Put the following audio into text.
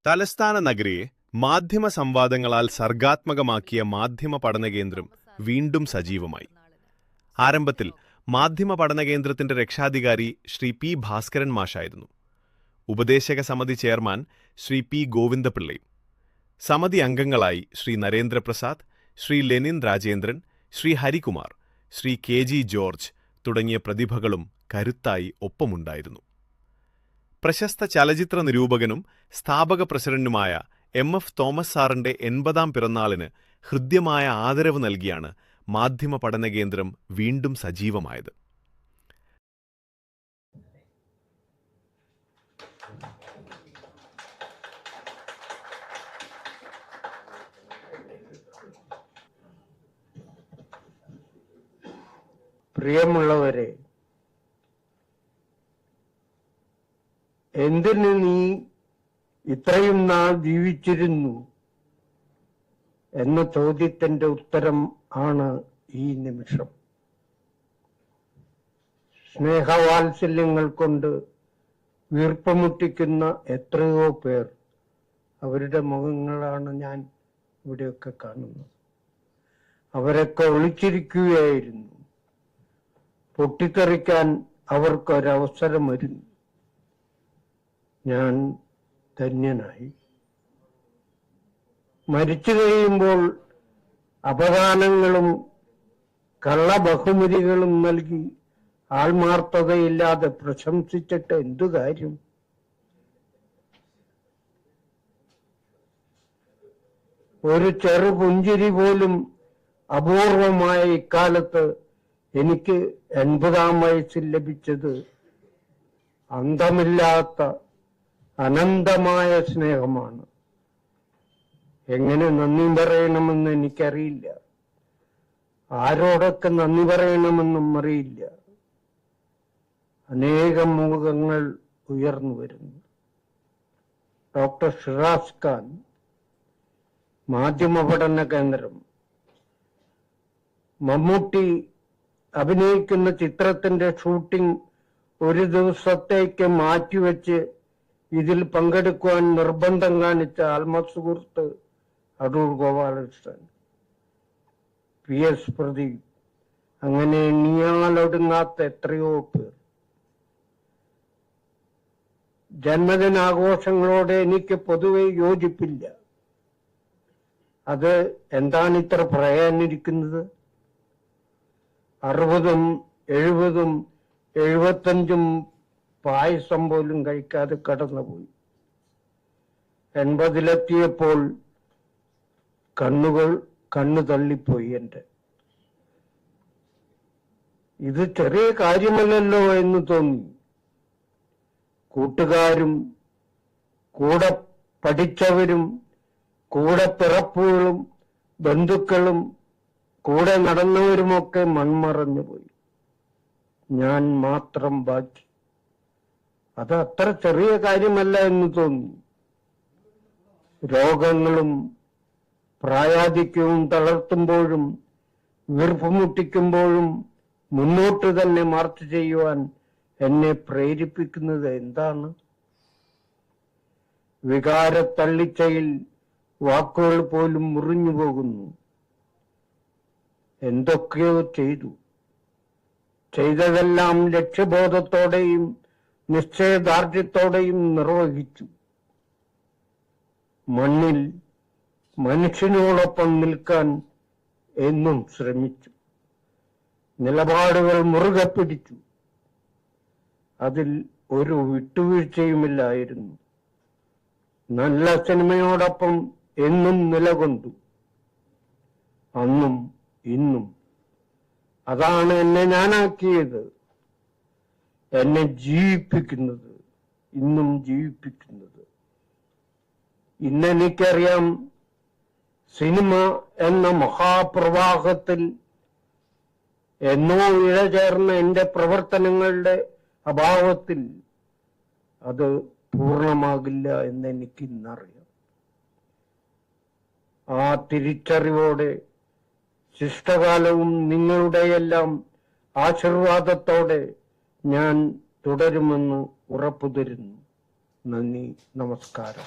തലസ്ഥാന നഗരിയെ മാധ്യമ സംവാദങ്ങളാൽ സർഗാത്മകമാക്കിയ മാധ്യമ പഠനകേന്ദ്രം വീണ്ടും സജീവമായി. ആരംഭത്തിൽ മാധ്യമ പഠനകേന്ദ്രത്തിന്റെ രക്ഷാധികാരി ശ്രീ പി ഭാസ്കരൻ മാഷായിരുന്നു. ഉപദേശക സമിതി ചെയർമാൻ ശ്രീ പി ഗോവിന്ദപിള്ളയും, സമിതി അംഗങ്ങളായി Shri Narendra Prasad, Shri Lenin Rajendran, Shri Harikumar, Shri K G George തുടങ്ങിയ പ്രതിഭകളും കരുത്തായി ഒപ്പമുണ്ടായിരുന്നു. പ്രശസ്ത ചലച്ചിത്ര നിരൂപകനും സ്ഥാപക പ്രസിഡന്റുമായ MF തോമസ് സാറിന്റെ 80ാം പിറന്നാളിന് ഹൃദ്യമായ ആദരവ് നൽകിയാണ് മാധ്യമ പഠനകേന്ദ്രം വീണ്ടും സജീവമായത്. പ്രിയമുള്ളവരെ, എന്തിന് നീ ഇത്രയും നാൾ ജീവിച്ചിരുന്നു എന്ന ചോദ്യത്തിന്റെ ഉത്തരം ആണ് ഈ നിമിഷം. സ്നേഹവാത്സല്യങ്ങൾ കൊണ്ട് വീർപ്പുമുട്ടിക്കുന്ന എത്രയോ പേർ, അവരുടെ മുഖങ്ങളാണ് ഞാൻ ഇവിടെയൊക്കെ കാണുന്നത്. അവരൊക്കെ ഒളിച്ചിരിക്കുകയായിരുന്നു. പൊട്ടിത്തെറിക്കാൻ അവർക്കൊരവസരമൊരുങ്ങി. ഞാൻ ധന്യനായി. മരിച്ചു കഴിയുമ്പോൾ അപദാനങ്ങളും കള്ളബഹുമതികളും നൽകി ആത്മാർത്ഥതയില്ലാതെ പ്രശംസിച്ചിട്ട് എന്തു കാര്യം? ഒരു ചെറുപുഞ്ചിരി പോലും അപൂർവമായ ഇക്കാലത്ത് എനിക്ക് 80ാം വയസ്സിൽ ലഭിച്ചത് അന്തമില്ലാത്ത അനന്തമായ സ്നേഹമാണ്. എങ്ങനെ നന്ദി പറയണമെന്ന് എനിക്കറിയില്ല. ആരോടൊക്കെ നന്ദി പറയണമെന്നും അറിയില്ല. അനേകം മുഖങ്ങൾ ഉയർന്നു വരുന്നു. ഡോക്ടർ ഷിറാസ് ഖാൻ, മാധ്യമ പഠന കേന്ദ്രം, മമ്മൂട്ടി അഭിനയിക്കുന്ന ചിത്രത്തിന്റെ ഷൂട്ടിംഗ് ഒരു ദിവസത്തേക്ക് മാറ്റിവെച്ച് ഇതിൽ പങ്കെടുക്കുവാൻ നിർബന്ധം കാണിച്ച ആത്മസുഹൃത്ത് അടൂർ ഗോപാലകൃഷ്ണൻ, PS പ്രദീപ്, അങ്ങനെ എണ്ണിയാലൊടുങ്ങാത്ത എത്രയോ പേർ. ജന്മദിനാഘോഷങ്ങളോട് എനിക്ക് പൊതുവെ യോജിപ്പില്ല. അത് എന്താണ് ഇത്ര പറയാനിരിക്കുന്നത്? 60ഉം 70ഉം 75ഉം പായസം പോലും കഴിക്കാതെ കടന്നുപോയി. 80ലെത്തിയപ്പോൾ കണ്ണു തള്ളിപ്പോയി എൻ്റെ. ഇത് ചെറിയ കാര്യമല്ലല്ലോ എന്ന് തോന്നി. കൂട്ടുകാരും കൂടെ പഠിച്ചവരും കൂടെ പിറപ്പുകളും ബന്ധുക്കളും കൂടെ നടന്നവരുമൊക്കെ മൺമറഞ്ഞുപോയി. ഞാൻ മാത്രം ബാക്കി. അത് അത്ര ചെറിയ കാര്യമല്ല എന്ന് തോന്നി. രോഗങ്ങളും പ്രായാധിക്യവും തളർത്തുമ്പോഴും വീർപ്പുമുട്ടിക്കുമ്പോഴും മുന്നോട്ട് തന്നെ മാർച്ച് ചെയ്യുവാൻ എന്നെ പ്രേരിപ്പിക്കുന്നത് എന്താണ്? വികാരത്തള്ളിച്ചയിൽ വാക്കുകൾ പോലും മുറിഞ്ഞു പോകുന്നു. എന്തൊക്കെയോ ചെയ്തതെല്ലാം ലക്ഷ്യബോധത്തോടെയും നിശ്ചയദാർഢ്യത്തോടെയും നിർവഹിച്ചു. മണ്ണിൽ മനുഷ്യനോടൊപ്പം നിൽക്കാൻ എന്നും ശ്രമിച്ചു. നിലപാടുകൾ മുറുകെ പിടിച്ചു. അതിൽ ഒരു വിട്ടുവീഴ്ചയുമില്ലായിരുന്നു. നല്ല സിനിമയോടൊപ്പം എന്നും നിലകൊണ്ടു. അന്നും ഇന്നും. അതാണ് എന്നെ ഞാനാക്കിയത്, എന്നെ ജീവിപ്പിക്കുന്നത്, ഇന്നും ജീവിപ്പിക്കുന്നത്. ഇന്നെനിക്കറിയാം, സിനിമ എന്ന മഹാപ്രവാഹത്തിൽ എന്നോ ഇഴചേർന്ന എന്റെ പ്രവർത്തനങ്ങളുടെ അഭാവത്തിൽ അത് പൂർണ്ണമാകില്ല എന്നെനിക്ക് ഇന്നറിയാം. ആ തിരിച്ചറിവോടെ ശിഷ്ടകാലവും നിങ്ങളുടെയെല്ലാം ആശീർവാദത്തോടെ ഞാൻ തുടരുമെന്ന് ഉറപ്പു തരുന്നു. നന്ദി, നമസ്കാരം.